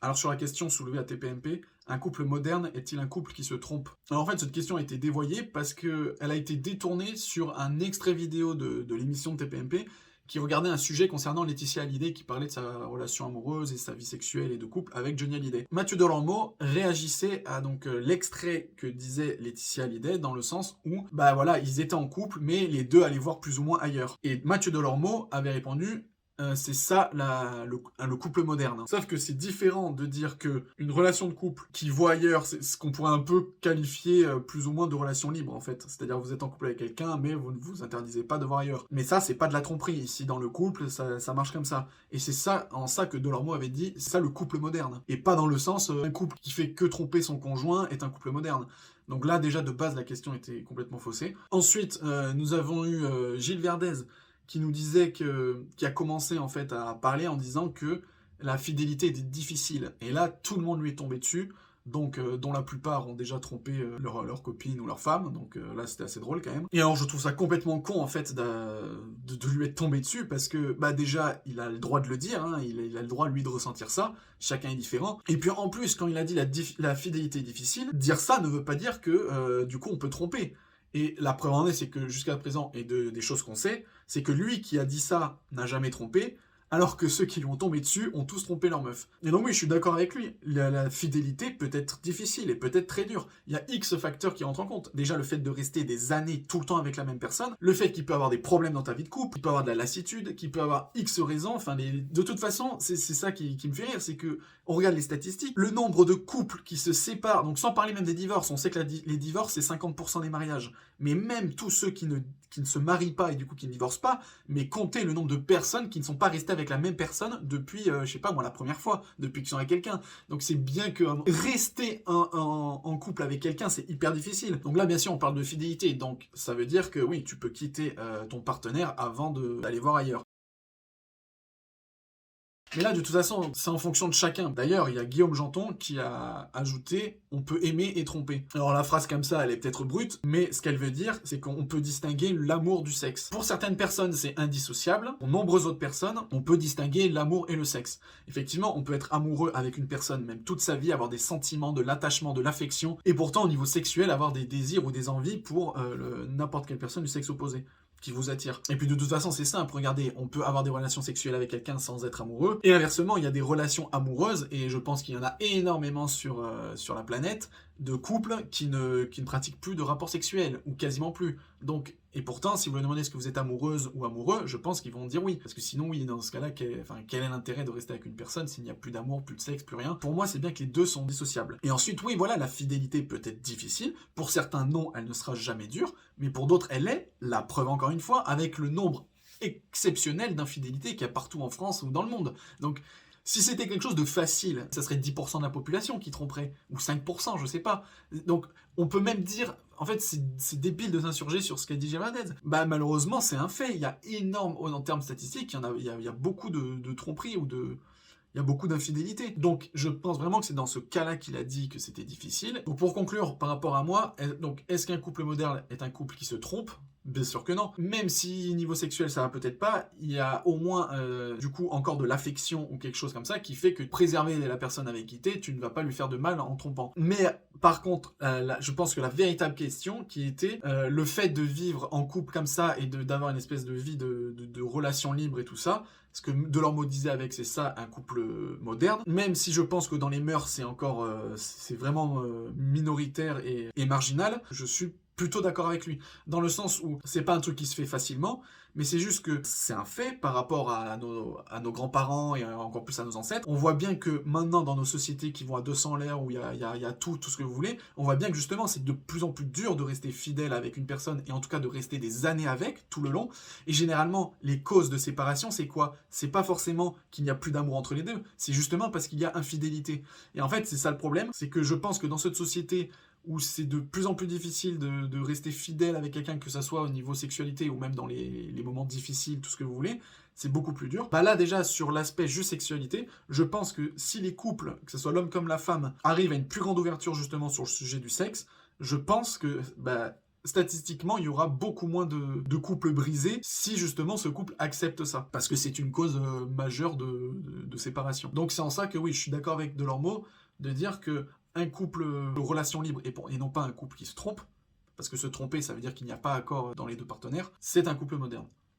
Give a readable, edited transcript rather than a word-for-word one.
Alors sur la question soulevée à TPMP, un couple moderne est-il un couple qui se trompe? Alors en fait, cette question a été dévoyée parce qu'elle a été détournée sur un extrait vidéo de l'émission de TPMP qui regardait un sujet concernant Laetitia Hallyday qui parlait de sa relation amoureuse et sa vie sexuelle et de couple avec Johnny Hallyday. Mathieu Delormeau réagissait à l'extrait que disait Laetitia Hallyday dans le sens où bah voilà, ils étaient en couple mais les deux allaient voir plus ou moins ailleurs. Et Mathieu Delormeau avait répondu c'est ça le couple moderne. Sauf que c'est différent de dire que une relation de couple qui voit ailleurs, c'est ce qu'on pourrait un peu qualifier plus ou moins de relation libre en fait. C'est-à-dire vous êtes en couple avec quelqu'un, mais vous ne vous interdisez pas de voir ailleurs. Mais ça, c'est pas de la tromperie. Ici, dans le couple, ça marche comme ça. Et c'est ça, en ça que Delormeau avait dit, c'est ça le couple moderne. Et pas dans le sens, un couple qui fait que tromper son conjoint est un couple moderne. Donc là, déjà, de base, la question était complètement faussée. Ensuite, nous avons eu Gilles Verdez, qui nous disait qui a commencé en fait à parler en disant que la fidélité était difficile. Et là, tout le monde lui est tombé dessus, donc dont la plupart ont déjà trompé leur copine ou leur femme, donc là c'était assez drôle quand même. Et alors je trouve ça complètement con en fait de lui être tombé dessus, parce que bah déjà il a le droit de le dire, hein, il a le droit lui de ressentir ça, chacun est différent. Et puis en plus quand il a dit la fidélité est difficile, dire ça ne veut pas dire que du coup on peut tromper. Et la preuve en est, c'est que jusqu'à présent, et des choses qu'on sait, c'est que lui qui a dit ça n'a jamais trompé, alors que ceux qui lui ont tombé dessus ont tous trompé leur meuf. Et donc oui, je suis d'accord avec lui, la fidélité peut être difficile et peut être très dure. Il y a X facteurs qui rentrent en compte. Déjà le fait de rester des années tout le temps avec la même personne, le fait qu'il peut avoir des problèmes dans ta vie de couple, qu'il peut avoir de la lassitude, qu'il peut avoir X raisons, enfin de toute façon, c'est ça qui me fait rire, c'est que on regarde les statistiques, le nombre de couples qui se séparent, donc sans parler même des divorces, on sait que les divorces c'est 50% des mariages, mais même tous ceux qui ne se marient pas et du coup qui ne divorcent pas, mais comptez le nombre de personnes qui ne sont pas restées avec la même personne depuis, je sais pas moi, la première fois, depuis qu'ils sont avec quelqu'un. Donc c'est bien que rester en couple avec quelqu'un, c'est hyper difficile. Donc là, bien sûr, on parle de fidélité, donc ça veut dire que oui, tu peux quitter ton partenaire avant d'aller voir ailleurs. Mais là, de toute façon, c'est en fonction de chacun. D'ailleurs, il y a Guillaume Janton qui a ajouté « on peut aimer et tromper ». Alors la phrase comme ça, elle est peut-être brute, mais ce qu'elle veut dire, c'est qu'on peut distinguer l'amour du sexe. Pour certaines personnes, c'est indissociable. Pour nombreuses autres personnes, on peut distinguer l'amour et le sexe. Effectivement, on peut être amoureux avec une personne, même toute sa vie, avoir des sentiments, de l'attachement, de l'affection, et pourtant, au niveau sexuel, avoir des désirs ou des envies pour n'importe quelle personne du sexe opposé qui vous attire. Et puis de toute façon, c'est simple, regardez, on peut avoir des relations sexuelles avec quelqu'un sans être amoureux, et inversement, il y a des relations amoureuses, et je pense qu'il y en a énormément sur la planète, de couples qui ne pratiquent plus de rapports sexuels, ou quasiment plus. Donc, et pourtant, si vous leur demandez est-ce que vous êtes amoureuse ou amoureux, je pense qu'ils vont dire oui. Parce que sinon, oui, dans ce cas-là, quel est l'intérêt de rester avec une personne s'il n'y a plus d'amour, plus de sexe, plus rien? Pour moi, c'est bien que les deux sont dissociables. Et ensuite, oui, voilà, la fidélité peut être difficile. Pour certains, non, elle ne sera jamais dure. Mais pour d'autres, elle est. La preuve, encore une fois, avec le nombre exceptionnel d'infidélités qu'il y a partout en France ou dans le monde. Donc, si c'était quelque chose de facile, ça serait 10% de la population qui tromperait, ou 5%, je sais pas. Donc, on peut même dire, en fait, c'est débile de s'insurger sur ce qu'a dit Gérardez. Bah, malheureusement, c'est un fait. Il y a énorme, en termes statistiques, il y a beaucoup de tromperies ou il y a beaucoup d'infidélité. Donc, je pense vraiment que c'est dans ce cas-là qu'il a dit que c'était difficile. Donc, pour conclure, par rapport à moi, est-ce qu'un couple moderne est un couple qui se trompe? Bien sûr que non. Même si niveau sexuel ça va peut-être pas, il y a au moins du coup encore de l'affection ou quelque chose comme ça qui fait que préserver la personne avec qui t'es, tu ne vas pas lui faire de mal en trompant. Mais par contre, je pense que la véritable question qui était le fait de vivre en couple comme ça et d'avoir une espèce de vie de relation libre et tout ça, ce que Delormeau disait avec c'est ça un couple moderne, même si je pense que dans les mœurs c'est encore c'est vraiment minoritaire et marginal, je suis plutôt d'accord avec lui, dans le sens où c'est pas un truc qui se fait facilement, mais c'est juste que c'est un fait par rapport à nos grands-parents et encore plus à nos ancêtres. On voit bien que maintenant dans nos sociétés qui vont à 200 l'air, où il y a tout ce que vous voulez, on voit bien que justement c'est de plus en plus dur de rester fidèle avec une personne et en tout cas de rester des années avec, tout le long. Et généralement, les causes de séparation, c'est quoi? C'est pas forcément qu'il n'y a plus d'amour entre les deux, c'est justement parce qu'il y a infidélité. Et en fait, c'est ça le problème, c'est que je pense que dans cette société où c'est de plus en plus difficile de rester fidèle avec quelqu'un, que ça soit au niveau sexualité ou même dans les moments difficiles, tout ce que vous voulez, c'est beaucoup plus dur. Bah là déjà, sur l'aspect juste sexualité, je pense que si les couples, que ce soit l'homme comme la femme, arrivent à une plus grande ouverture justement sur le sujet du sexe, je pense que statistiquement, il y aura beaucoup moins de couples brisés si justement ce couple accepte ça. Parce que c'est une cause majeure de séparation. Donc c'est en ça que oui, je suis d'accord avec Delormeau de dire que un couple de relation libre, et non pas un couple qui se trompe, parce que se tromper, ça veut dire qu'il n'y a pas accord dans les deux partenaires, c'est un couple moderne.